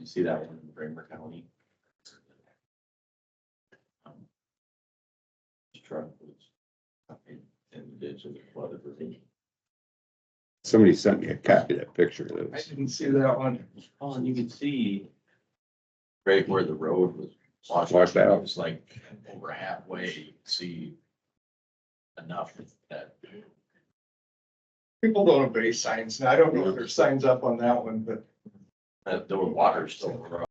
You see that one in Bramer County? Truck was in the ditch and flooded. Somebody sent me a copy of that picture of I this. didn't see that one. Oh, and you can see right where the road was Washed out. It was like over halfway, you can see enough that People don't obey signs. Now, I don't know if there's signs up on that one, but the water still around.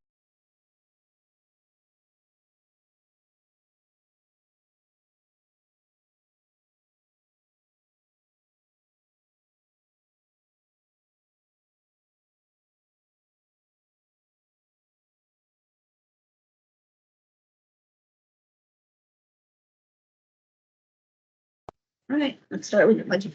All right, let's start with the budget.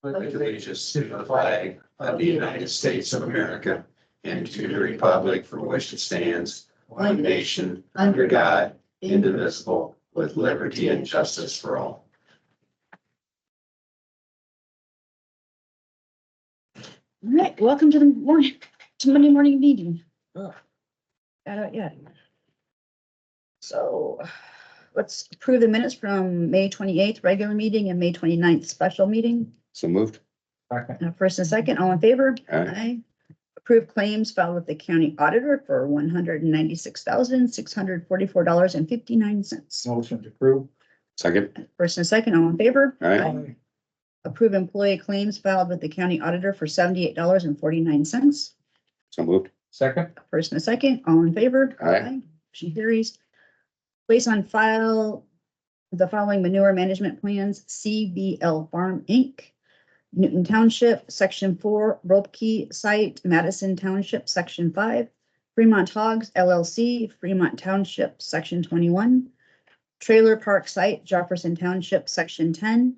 Pledge allegiance to the flag of the United States of America and to the republic for which it stands, one nation, under God, indivisible, with liberty and justice for all. All right, welcome to the morning, to Monday morning meeting. Got out yet. So let's approve the minutes from May 28th, regular meeting, and May 29th, special meeting. So moved. First and second, all in favor? Aye. Approve claims filed with the county auditor for $196,644.59. motion to approve. Second. First and second, all in favor? Aye. Approve employee claims filed with the county auditor for $78.49. So moved. Second, First and a second, all in favor? Aye. Motion carries. Place on file the following manure management plans: CBL Farm Inc., Newton Township, Section 4, Ropke Site, Madison Township, Section 5, Fremont Hogs LLC, Fremont Township, Section 21, Trailer Park Site, Jefferson Township, Section 10.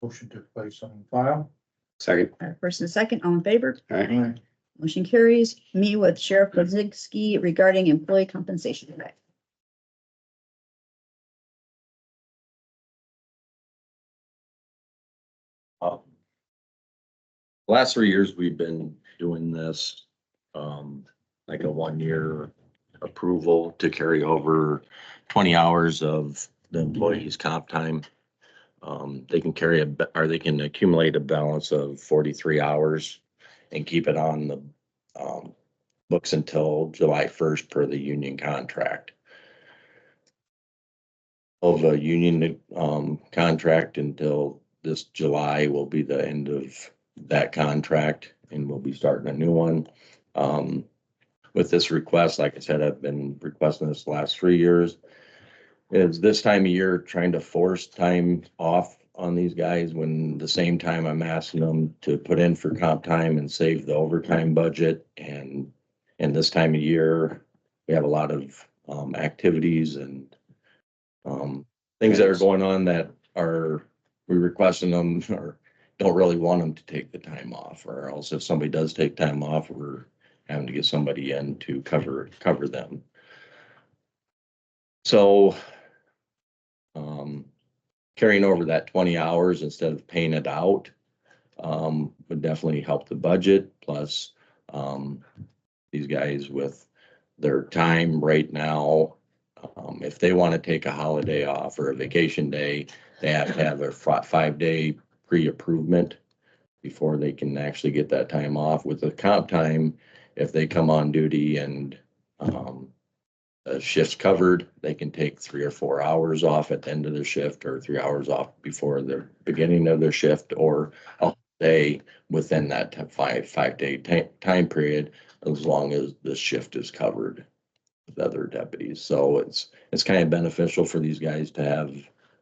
motion to place on file. Second. First and second, all in favor? Aye. Motion carries. Me with Sheriff Kozicki regarding employee compensation. Last 3 years, we've been doing this, like a 1 year approval to carry over 20 hours of the employee's comp time. They can they can accumulate a balance of 43 hours and keep it on the, books until July 1st per the union contract. Of a union, contract until this July will be the end of that contract, and we'll be starting a new one. With this request, like I said, I've been requesting this the last 3 years. It's this time of year trying to force time off on these guys when the same time I'm asking them to put in for comp time and save the overtime budget. And this time of year, we have a lot of activities and things that are going on that we're requesting them or don't really want them to take the time off, or else if somebody does take time off, we're having to get somebody in to cover them. So carrying over that 20 hours instead of paying it out would definitely help the budget. Plus these guys with their time right now, if they want to take a holiday off or a vacation day, they have to have a 5-day pre-approvement before they can actually get that time off. With the comp time, if they come on duty and a shift's covered, they can take 3 or 4 hours off at the end of their shift, or 3 hours off before the beginning of their shift, or a day within that 5-day time period, as long as the shift is covered with other deputies. So it's kind of beneficial for these guys to have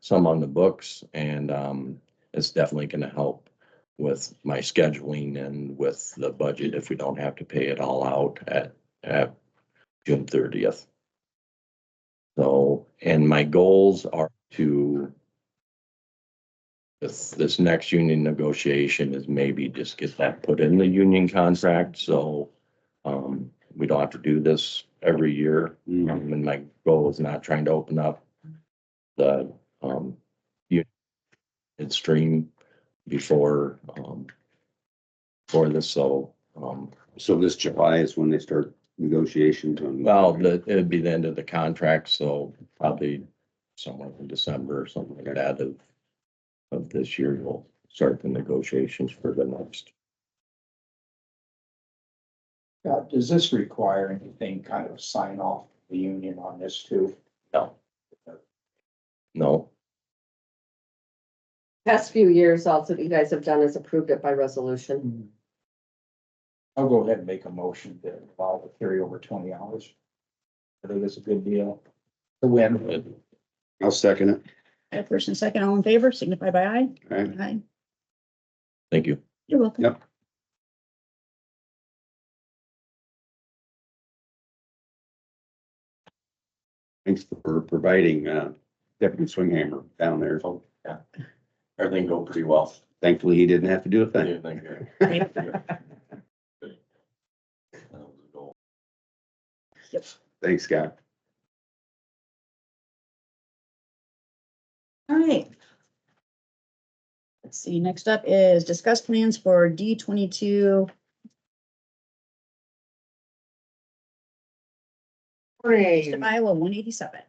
some on the books, and it's definitely going to help with my scheduling and with the budget if we don't have to pay it all out at June 30th. So, and my goals are to, this next union negotiation, is maybe just get that put in the union contract. So we don't have to do this every year. And my goal is not trying to open up the union stream before this. So So this July is when they start negotiations on. Well, it'd be the end of the contract, so probably somewhere in December or something like that of this year, we'll start the negotiations for the next. Does this require anything kind of sign off the union on this too? No. No, Past few years, also, what you guys have done is approved it by resolution. I'll go ahead and make a motion to allow the carry over 20 hours. I think it's a good deal. The win. I'll second it. And first and second, all in favor, signify by aye. All right. Aye. thank you. You're welcome. Yep. Thanks for providing, Deputy Swinghammer down there. Oh, yeah. Everything go pretty well. Thankley, he didn't have to do a thing. Thank you. That was a goal. Yep. Thanks, Scott. All right. Let's see, next up is discuss plans for D22. Iowa 187.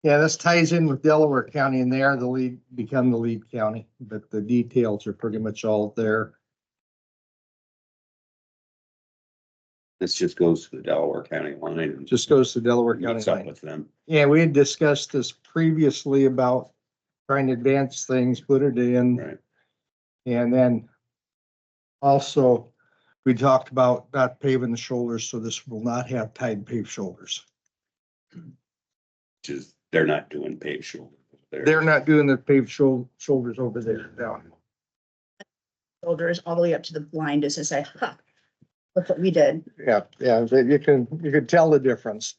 Yeah, this ties in with Delaware County and they are the lead, become the lead county, but the details are pretty much all there. This just goes to the Delaware County line and Just goes to Delaware County meets up line. with them. Yeah, we had discussed this previously about trying to advance things, put it in. Right. And then also we talked about not paving the shoulders, so this will not have tied paved shoulders. Which is, they're not doing paved shoulder. They're not doing the paved shoulders over there down. Shoulders all the way up to the line just to say, ha, look what we did. Yeah, but you can tell the difference.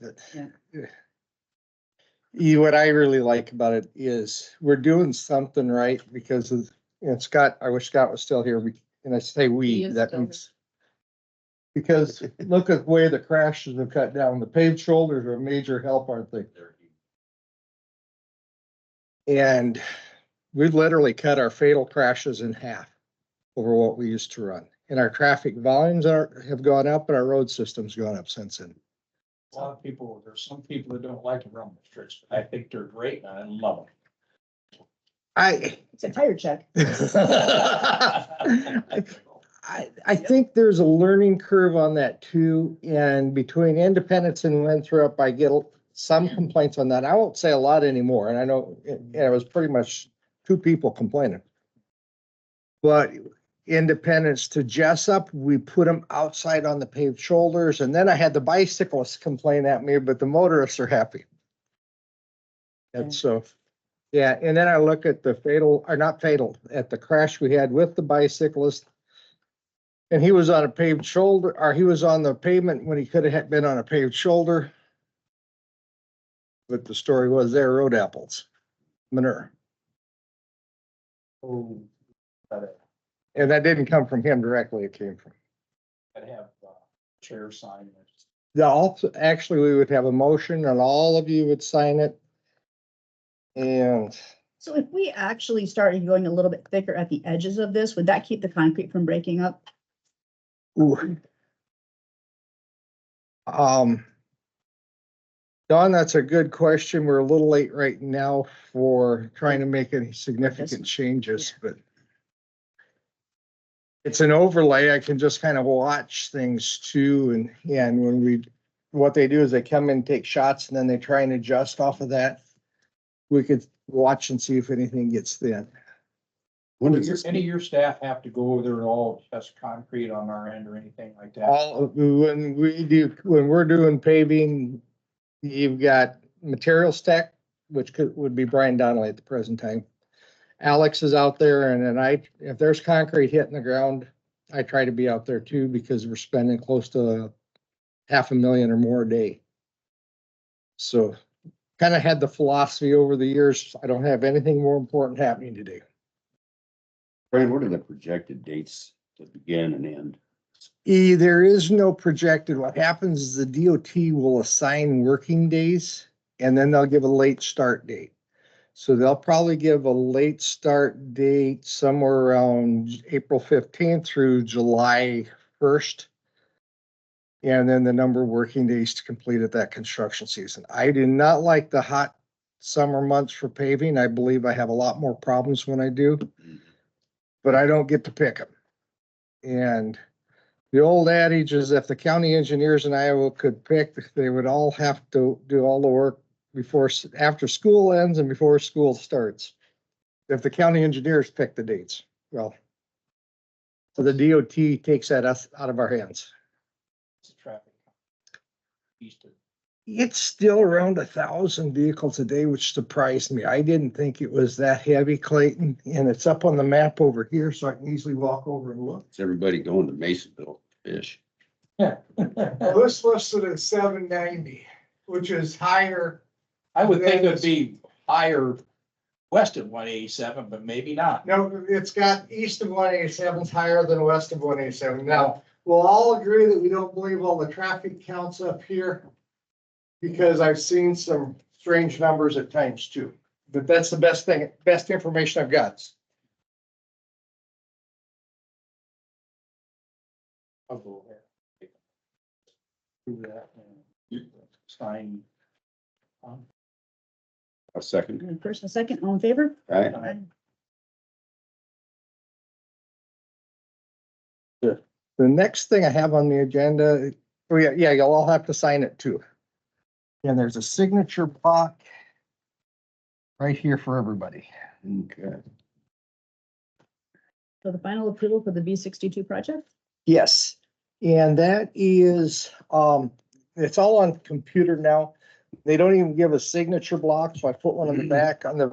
What I really like about it is we're doing something right because of, Scott, I wish Scott was still here. And I say He we, is that still means. Because look at the way the crashes have cut down. The paved shoulders are a major help, aren't they? And we've literally cut our fatal crashes in half over what we used to run. And our traffic volumes have gone up and our road system's gone up since then. A lot of people, there's some people that don't like to run restrictions. I think they're great and I love them. It's a tire check. I think there's a learning curve on that too, and between Independence and Winthrop, I get some complaints on that. I won't say a lot anymore, and I know it was pretty much two people complaining. But Independence to Jessup, we put them outside on the paved shoulders, and then I had the bicyclists complain at me, but the motorists are happy. And so, yeah, and then I look at the fatal, or not fatal, at the crash we had with the bicyclist. And he was on a paved shoulder, or he was on the pavement when he could have been on a paved shoulder. But the story was there, road apples, manure. Oh, And that didn't come from him directly, it came from. I'd have chair sign. Actually, we would have a motion and all of you would sign it. And So if we actually started going a little bit thicker at the edges of this, would that keep the concrete from breaking up? ooh. Don, that's a good question. We're a little late right now for trying to make any significant changes, but it's an overlay. I can just kind of watch things too. And when what they do is they come in, take shots, and then they try and adjust off of that. We could watch and see if anything gets thin. When Does does this, any of your staff have to go over there and all test concrete on our end or anything like that? When we're doing paving, you've got materials tech, which would be Brian Donnelly at the present time. Alex is out there, and then if there's concrete hitting the ground, I try to be out there too, because we're spending close to $500,000 or more a day. So kind of had the philosophy over the years, I don't have anything more important happening today. Brian, what are the projected dates to begin and end? There is no projected. What happens is the DOT will assign working days and then they'll give a late start date. So they'll probably give a late start date somewhere around April 15th through July 1st. And then the number of working days to complete at that construction season. I do not like the hot summer months for paving. I believe I have a lot more problems when I do, but I don't get to pick them. And the old adage is if the county engineers in Iowa could pick, they would all have to do all the work before, after school ends and before school starts. If the county engineers pick the dates, well, so the DOT takes that out of our hands. Traffic. East of It's still around 1,000 vehicles a day, which surprised me. I didn't think it was that heavy, Clayton, and it's up on the map over here, so I can easily walk over and look. Is everybody going to Masonville to fish? Well, this listed at 790, which is higher. I would think it'd be higher west of 187, but maybe not. No, it's got east of 187 is higher than west of 187. Now, we'll all agree that we don't believe all the traffic counts up here, because I've seen some strange numbers at times too. But that's the best information I've got. I'll go ahead. Do that and sign. A second. First and second, all in favor? All right. The next thing I have on the agenda, oh yeah, you'll all have to sign it too. And there's a signature block right here for everybody. Okay. So the final approval for the B62 project? Yes, and that is, it's all on computer now. They don't even give a signature block, so I put one on the back, on the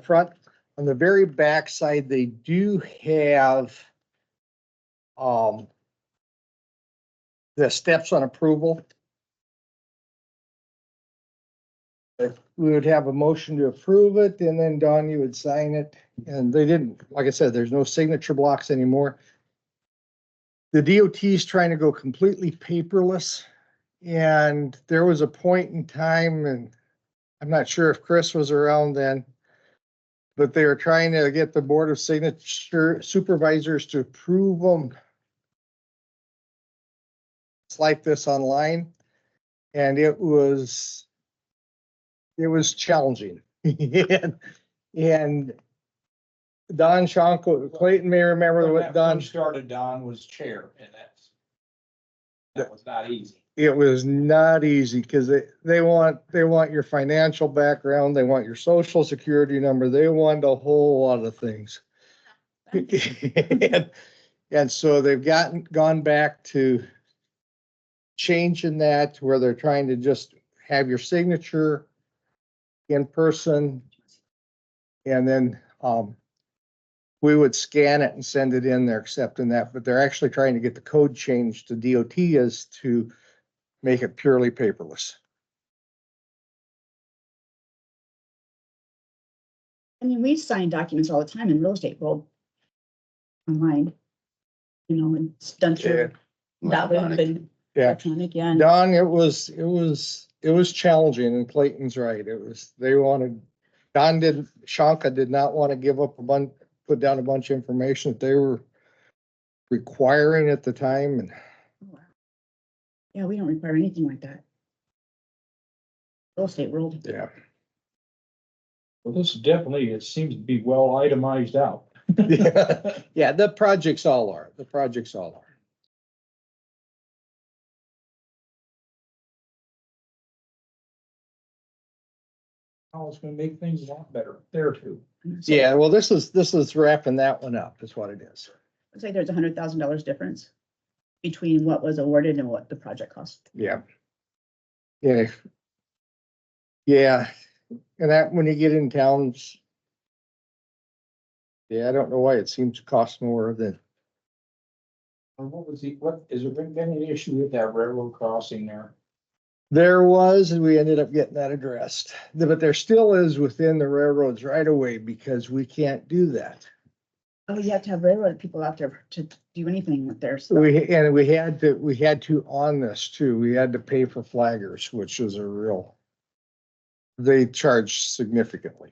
front, on the very back side, they do have the steps on approval. We would have a motion to approve it, and then Don, you would sign it, and they didn't, like I said, there's no signature blocks anymore. The DOT is trying to go completely paperless. And there was a point in time, and I'm not sure if Chris was around then, but they were trying to get the Board of Supervisors to approve them. It's like this online, and it was challenging. and Don Shanko, Clayton may remember When what that Don. first started, Don was chair, and that was not easy. It was not easy because they want your financial background, they want your social security number, they want a whole lot of things. And so they've gone back to changing that to where they're trying to just have your signature in person. And then we would scan it and send it in, they're accepting that, but they're actually trying to get the code changed to DOT as to make it purely paperless. I mean, we sign documents all the time in real estate world. Online. You know, and it's done through that way, and Yeah, electronic, yeah. and- Don, it was challenging, and Clayton's right. Shanka did not want to give up put down a bunch of information that they were requiring at the time, and Yeah, we don't require anything like that. Real estate world. yeah. Well, this is definitely, it seems to be well itemized out. Yeah, the projects all are. Oh, it's gonna make things a lot better there too. Yeah, well, this is wrapping that one up, is what it is. Looks like there's $100,000 difference between what was awarded and what the project cost. Yeah. Yeah. Yeah, and that, when you get in towns. Yeah, I don't know why it seems to cost more than, And what, is there been any issue with that railroad crossing there? there was, and we ended up getting that addressed. But there still is within the railroads right away, because we can't do that. Oh, you have to have railroad people out there to do anything with their stuff. We had to on this too. We had to pay for flaggers, which was a real they charge significantly.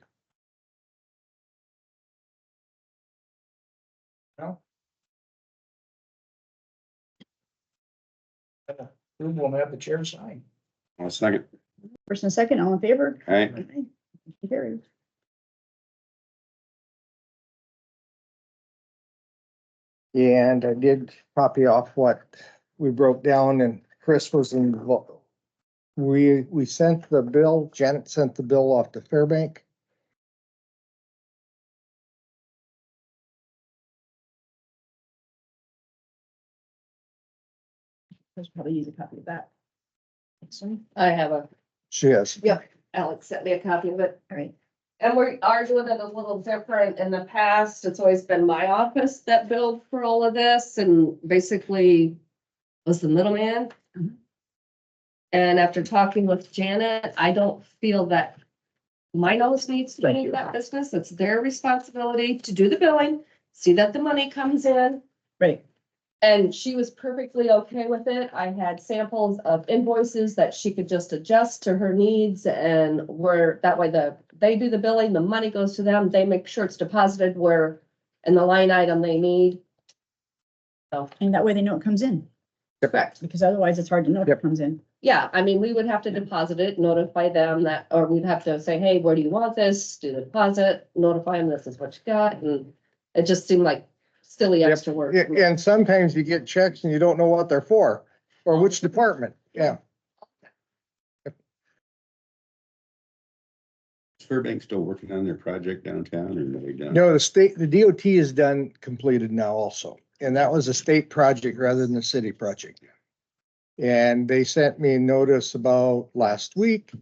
We won't have the chair sign. I'll second. First and second, all in favor? All right. Aye. Motion carries. And I did copy off what we broke down and Chris was involved. We sent the bill, Janet sent the bill off to Fairbank. There's probably use a copy of that. Sorry. I have a, She has. Alex sent me a copy of it. All right. And we are doing it a little different. In the past, it's always been my office that billed for all of this and basically was the middleman. Mhm. And after talking with Janet, I don't feel that my nose needs to Thank be you. that business. It's their responsibility to do the billing, see that the money comes in. Right. And she was perfectly okay with it. I had samples of invoices that she could just adjust to her needs and where that way they do the billing, the money goes to them, they make sure it's deposited where in the line item they need. And that way they know it comes in, Correct. because otherwise it's hard to know if it Yep. comes in. Yeah, I mean, we would have to deposit it, notify them that, or we'd have to say, hey, where do you want this? Do the deposit, notify them this is what you got, and it just seemed like silly Yep. extra work. Yeah, and sometimes you get checks and you don't know what they're for, or which department, yeah. Is Fairbank still working on their project downtown or are they done? No, the DOT is done, completed now also, and that was a state project rather than a city project. And they sent me a notice about last week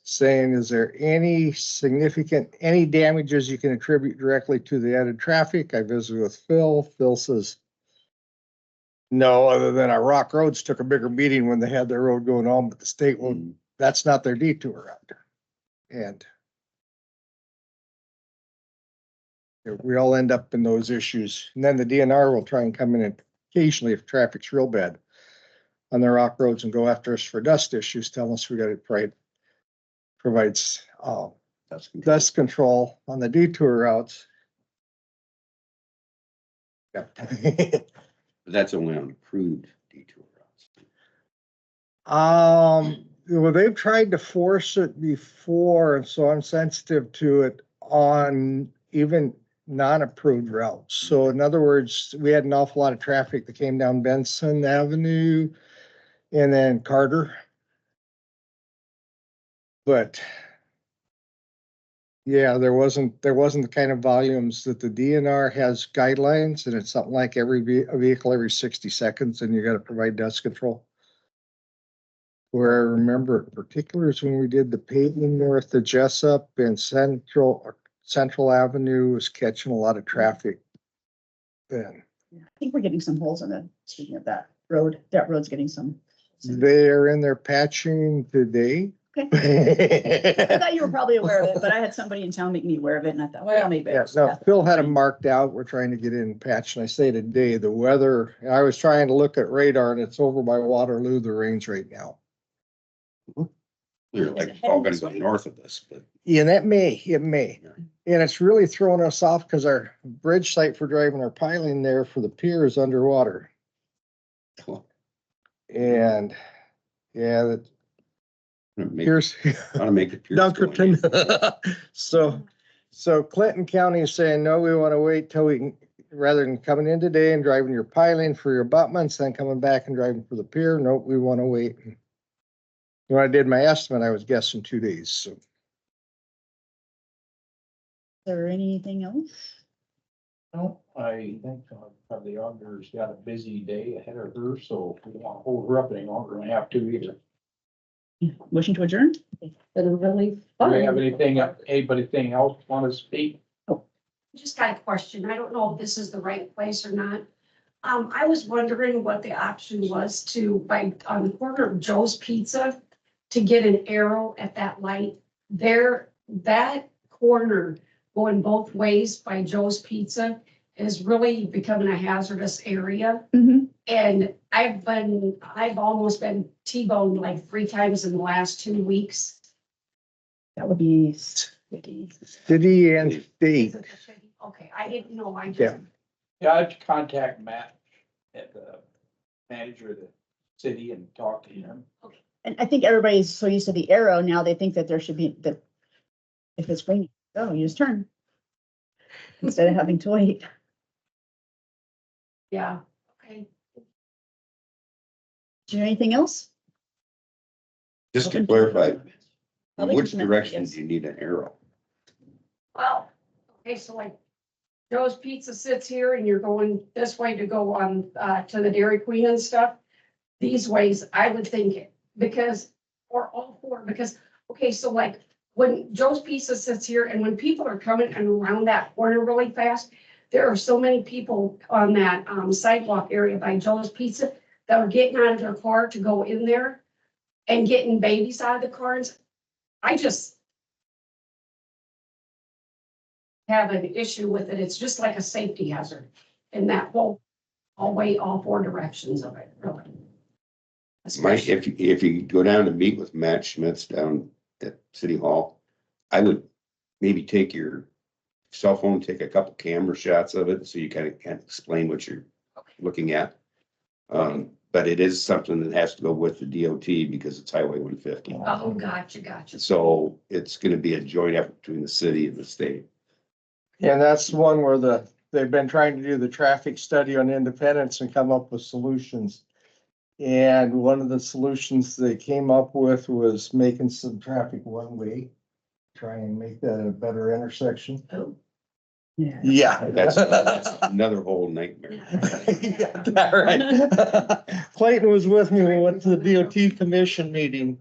saying, is there any significant, any damages you can attribute directly to the added traffic? I visited with Phil. Phil says, no, other than our Rock Roads took a bigger beating when they had their road going on, but the state will, that's not their detour out there. And we all end up in those issues. And then the DNR will try and come in and occasionally, if traffic's real bad on the rock roads and go after us for dust issues, tell us we got it right. Provides dust control on the detour routes. Yep. But that's only on approved detour routes. Well, they've tried to force it before, and so I'm sensitive to it on even non-approved routes. So in other words, we had an awful lot of traffic that came down Benson Avenue and then Carter. But yeah, there wasn't the kind of volumes that the DNR has guidelines, and it's something like every vehicle every 60 seconds, and you got to provide dust control. Where I remember in particular is when we did the paving north of Jessup and Central Avenue was catching a lot of traffic then. I think we're getting some holes in the, speaking of that road, that road's getting some. They are in there patching today. I thought you were probably aware of it, but I had somebody in town make me aware of it and I thought, well, maybe. Yeah, no, Phil had them marked out. We're trying to get in and patch. And I say today, the weather, I was trying to look at radar and it's over by Waterloo, the rain's right now. They're like all gonna go north of this, but Yeah, it may. And it's really throwing us off because our bridge site for driving our piling there for the pier is underwater. And yeah, that here's wanna make it. Dunkerton. So Clinton County is saying, no, we want to wait till we can, rather than coming in today and driving your piling for your abutments, then coming back and driving for the pier. Nope, we want to wait. When I did my estimate, I was guessing 2 days. So Is there anything else? No, I think the auditor's got a busy day ahead of her, so we don't want to hold her up any longer than we have to either. Motion to adjourn? Been really Do fun. we have anybody else want to speak? Just got a question. I don't know if this is the right place or not. I was wondering what the option was to, on the corner of Joe's Pizza, to get an arrow at that light. There, that corner going both ways by Joe's Pizza is really becoming a hazardous area. Mm-hmm. And I've almost been T-boned like 3 times in the last 2 weeks. That would be city. City and state. Is it the city? Okay, I didn't know, I Yeah. just, Yeah, I'd contact Matt at the manager of the city and talk to him. And I think everybody's so used to the arrow now, they think that there should be that if it's raining, oh, you just turn. Instead of having to wait. yeah, okay. Do you have anything else? Just to Open- clarify, Public which comment, direction yes. do you need an arrow? Well, okay, so like Joe's Pizza sits here and you're going this way to go on, to the Dairy Queen and stuff. These ways, I would think, because, or all four, because, okay, so like when Joe's Pizza sits here and when people are coming and around that corner really fast, there are so many people on that sidewalk area by Joe's Pizza that are getting out of their car to go in there and getting babies out of the cars. I just have an issue with it. It's just like a safety hazard in that whole, all four directions of it, really. Mike, if you go down to meet with Matt Schmitz down at City Hall, I would maybe take your cell phone, take a couple camera shots of it, so you kind of can explain what you're looking at. But it is something that has to go with the DOT because it's Highway 150. Oh, gotcha. So it's gonna be a joint effort between the city and the state. And that's one where they've been trying to do the traffic study on Independence and come up with solutions. And one of the solutions they came up with was making some traffic one way, try and make that a better intersection. Oh. Yeah. Yeah. That's another whole nightmare. Yeah, that right. Clayton was with me when we went to the DOT commission meeting.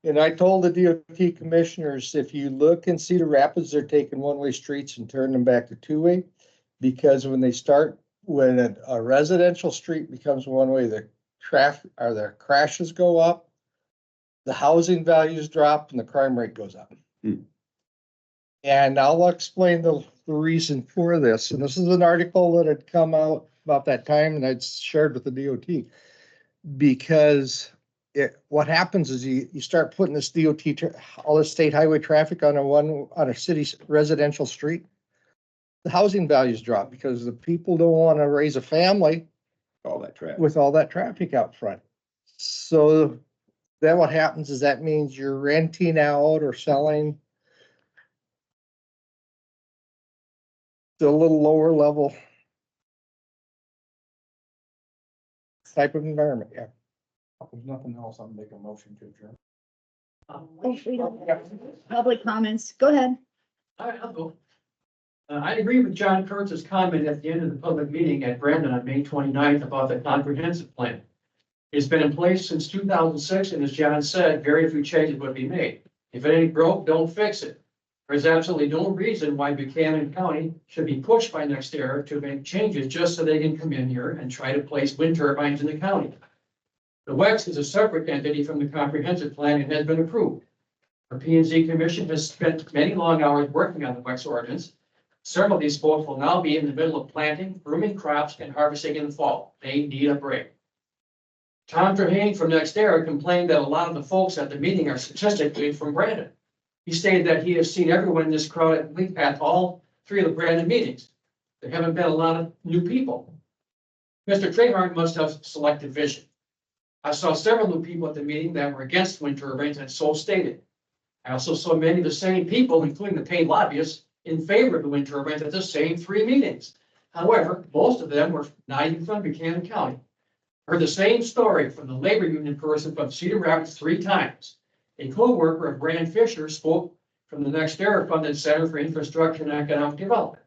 And I told the DOT commissioners, if you look in Cedar Rapids, they're taking one-way streets and turning them back to two-way. Because when a residential street becomes one-way, the traffic or the crashes go up, the housing values drop and the crime rate goes up. And I'll explain the reason for this. And this is an article that had come out about that time and I'd shared with the DOT. Because what happens is you start putting this all the state highway traffic on a city residential street. The housing values drop because the people don't want to raise a family All that traffic. with all that traffic out front. So then what happens is that means you're renting out or selling to a little lower level type of environment, yeah. If there's nothing else, I'll make a motion to adjourn. Oh, we don't- Public comments, go ahead. All right, I'll go. I agree with John Kurtz's comment at the end of the public meeting at Brandon on May 29th about the comprehensive plan. It's been in place since 2006, and as John said, very few changes would be made. If it ain't broke, don't fix it. There's absolutely no reason why Buchanan County should be pushed by NextEra to make changes just so they can come in here and try to place wind turbines in the county. The WEX is a separate entity from the comprehensive plan and has been approved. The P&Z Commission has spent many long hours working on the WEX ordinance. Several of these folks will now be in the middle of planting, grooming crops, and harvesting in the fall. They need a break. Tom Trehane from NextEra complained that a lot of the folks at the meeting are statistically from Brandon. He stated that he has seen everyone in this crowd at all three of the Brandon meetings. There haven't been a lot of new people. Mr. Trehane must have selective vision. I saw several new people at the meeting that were against wind turbines and so stated. I also saw many of the same people, including the paid lobbyists, in favor of the wind turbines at the same three meetings. However, most of them were not even from Buchanan County. Heard the same story from the labor union person from Cedar Rapids 3 times. A co-worker of Brand Fisher spoke from the NextEra funded Center for Infrastructure and Economic Development.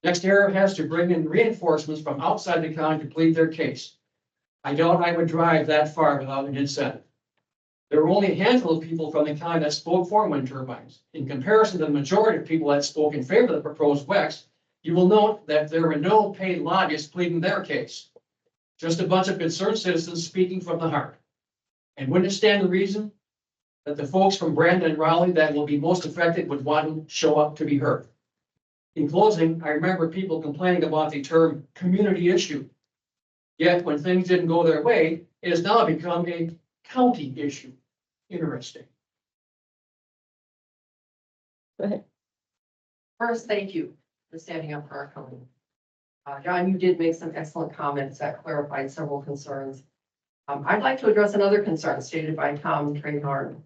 NextEra has to bring in reinforcements from outside the county to plead their case. I doubt I would drive that far without an incentive. There were only a handful of people from the county that spoke for wind turbines. In comparison to the majority of people that spoke in favor of the proposed WEX, you will note that there were no paid lobbyists pleading their case. Just a bunch of concerned citizens speaking from the heart. And wouldn't it stand to reason that the folks from Brandon and Raleigh that will be most affected would want to show up to be heard? In closing, I remember people complaining about the term community issue. Yet when things didn't go their way, it has now become a county issue. Interesting. Go ahead. First, thank you for standing up for our county. John, you did make some excellent comments that clarified several concerns. I'd like to address another concern stated by Tom Trainhardt.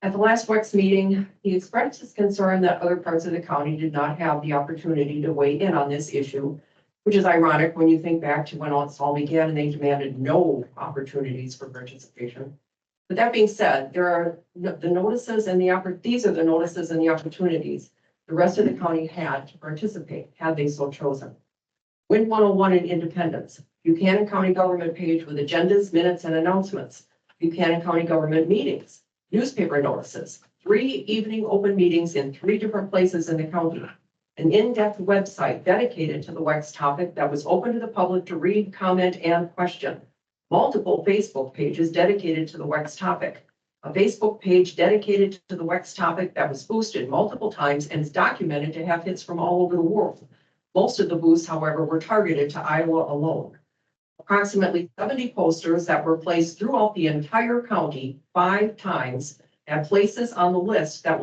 At the last WEX meeting, he expressed his concern that other parts of the county did not have the opportunity to weigh in on this issue, which is ironic when you think back to when it all began and they demanded no opportunities for participation. But that being said, there are the notices and these are the notices and the opportunities the rest of the county had to participate, had they so chosen. Win 101 in Independence, Buchanan County Government page with agendas, minutes, and announcements, Buchanan County Government meetings, newspaper notices, 3 evening open meetings in 3 different places in the county, an in-depth website dedicated to the WEX topic that was open to the public to read, comment, and question, multiple Facebook pages dedicated to the WEX topic, a Facebook page dedicated to the WEX topic that was boosted multiple times and is documented to have hits from all over the world. Most of the boosts, however, were targeted to Iowa alone. Approximately 70 posters that were placed throughout the entire county 5 times at places on the list that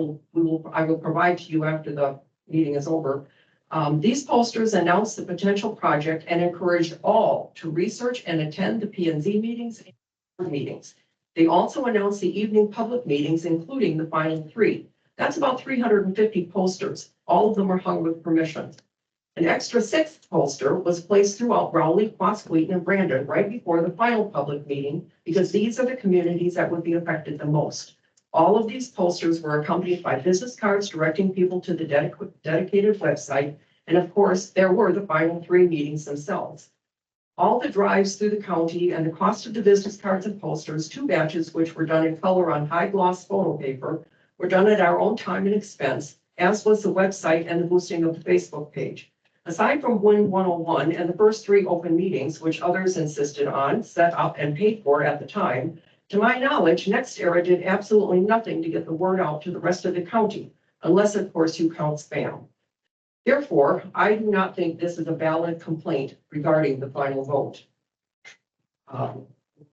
I will provide to you after the meeting is over. These posters announced the potential project and encouraged all to research and attend the P&Z meetings and board meetings. They also announced the evening public meetings, including the final 3. That's about 350 posters. All of them are hung with permission. An extra 6th poster was placed throughout Rowley, Quasqueton, and Brandon right before the final public meeting, because these are the communities that would be affected the most. All of these posters were accompanied by business cards directing people to the dedicated website. And of course, there were the final 3 meetings themselves. All the drives through the county and the cost of the business cards and posters, 2 batches, which were done in color on high gloss photo paper, were done at our own time and expense, as was the website and the boosting of the Facebook page. Aside from Win 101 and the first 3 open meetings, which others insisted on, set up, and paid for at the time, to my knowledge, NextEra did absolutely nothing to get the word out to the rest of the county, unless of course you count spam. Therefore, I do not think this is a valid complaint regarding the final vote.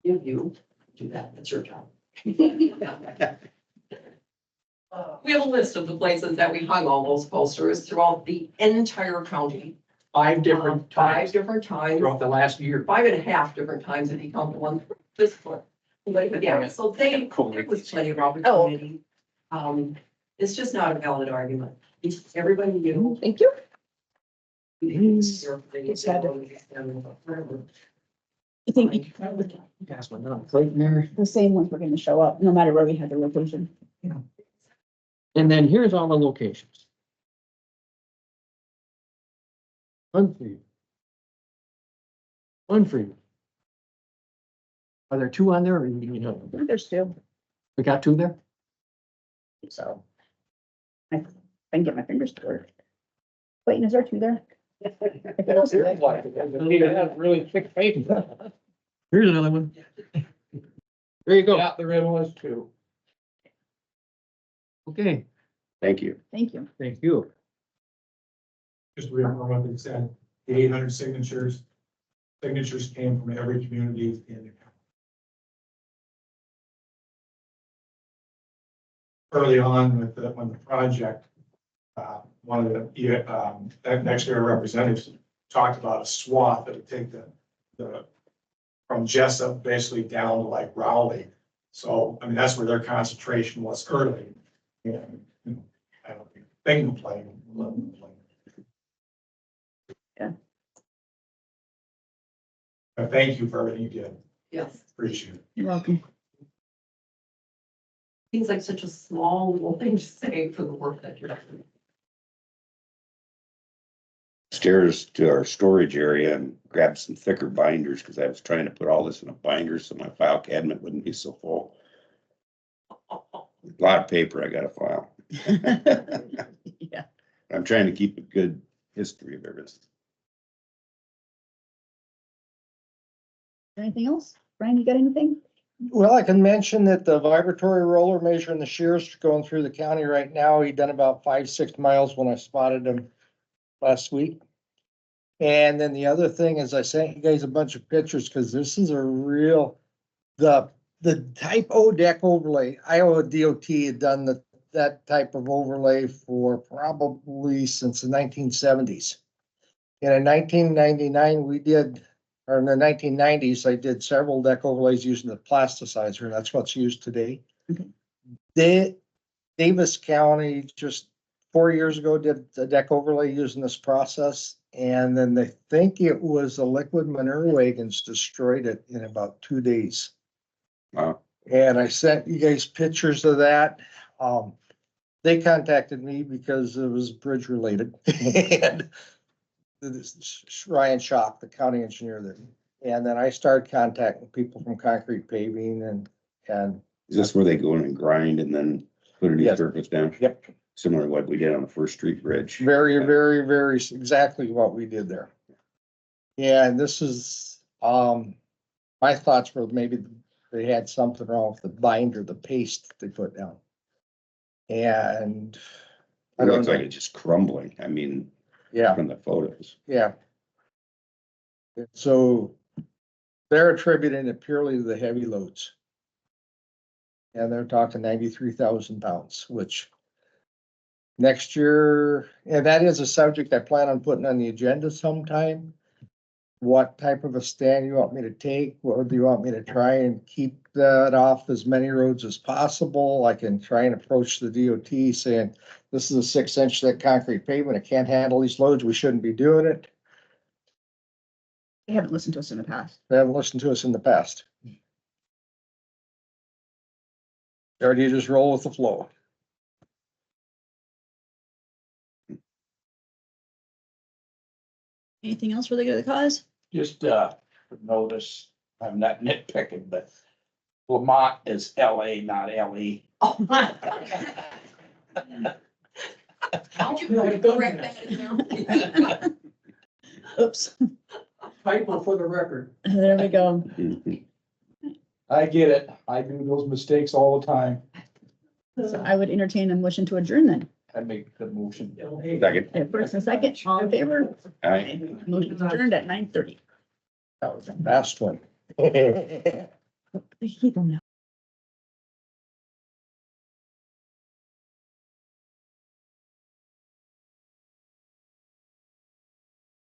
If you do that, that's your job. We have a list of the places that we hung all those posters throughout the entire county. 5 different times 5 different times, throughout the last year. 5.5 different times if you count the one this one. But yeah, so there was plenty of opportunity. It's just not a valid argument. Everybody knew. Thank you. I think Pass one down, right there. the same ones were gonna show up, no matter where we had the location. And then here's all the locations. One for you. One for you. Are there 2 on there or you know? I think there's 2, We got 2 there? so. I can get my fingers to work. Wait, is there 2 there? Really thick paper. Here's another one. There you go. Yeah, the red one is 2. Okay, Thank you. Thank you. thank you. Just reaffirm what they said, the 800 signatures came from every community in the county. Early on with when the project, one of the NextEra representatives talked about a swath that would take the from Jessup basically down to like Rowley. So, I mean, that's where their concentration was early. And, I don't think they complain. Yeah. Thank you for everything you did. Yes, Appreciate it. You're welcome. seems like such a small little thing to say for the work that you're doing. Stairs to our storage area and grab some thicker binders, because I was trying to put all this in a binder so my file cabinet wouldn't be so full. A lot of paper I gotta file. Yeah. I'm trying to keep a good history of everything. Anything else? Brian, you got anything? Well, I can mention that the vibratory roller measuring the shears going through the county right now, he done about 5-6 miles when I spotted him last week. And then the other thing is I sent you guys a bunch of pictures because this is a real, the type O deck overlay, Iowa DOT had done the that type of overlay for probably since the 1970s. And in 1999, we did, or in the 1990s, I did several deck overlays using the plasticizer, and that's what's used today. Okay. Davis County just 4 years ago did the deck overlay using this process. And then they think it was the liquid manure wagons destroyed it in about 2 days. Wow. And I sent you guys pictures of that. They contacted me because it was bridge related. And this is Ryan Schock, the county engineer there. And then I started contacting people from concrete paving and Is this where they go in and grind and then put a new Yes. surface down? yep, Similar to what we did on the First Street Bridge. very exactly what we did there. Yeah, and this is, my thoughts were maybe they had something wrong with the binder, the paste they put down. And I It don't looks like know, it's just crumbling. I mean, yeah, from the photos. yeah. So they're attributing it purely to the heavy loads. And they're talking 93,000 pounds, which next year, and that is a subject I plan on putting on the agenda sometime. What type of a stand you want me to take? What do you want me to try and keep that off as many roads as possible? I can try and approach the DOT saying, this is a 6-inch thick concrete pavement. It can't handle these loads. We shouldn't be doing it. They haven't listened to us in the past. They haven't listened to us in the past. Or do you just roll with the flow? Anything else for the good of the cause? Just, notice, I'm not nitpicking, but Lamont is LA, not LE. Oh my God. How you gonna correct that in there? Oops, Typo for the record. there we go. I get it. I do those mistakes all the time. So I would entertain a motion to adjourn then. I make the motion. Second. Okay, first and second, all in favor? Aye. Motion adjourned at 9:30. That was a fast one. Keep them now.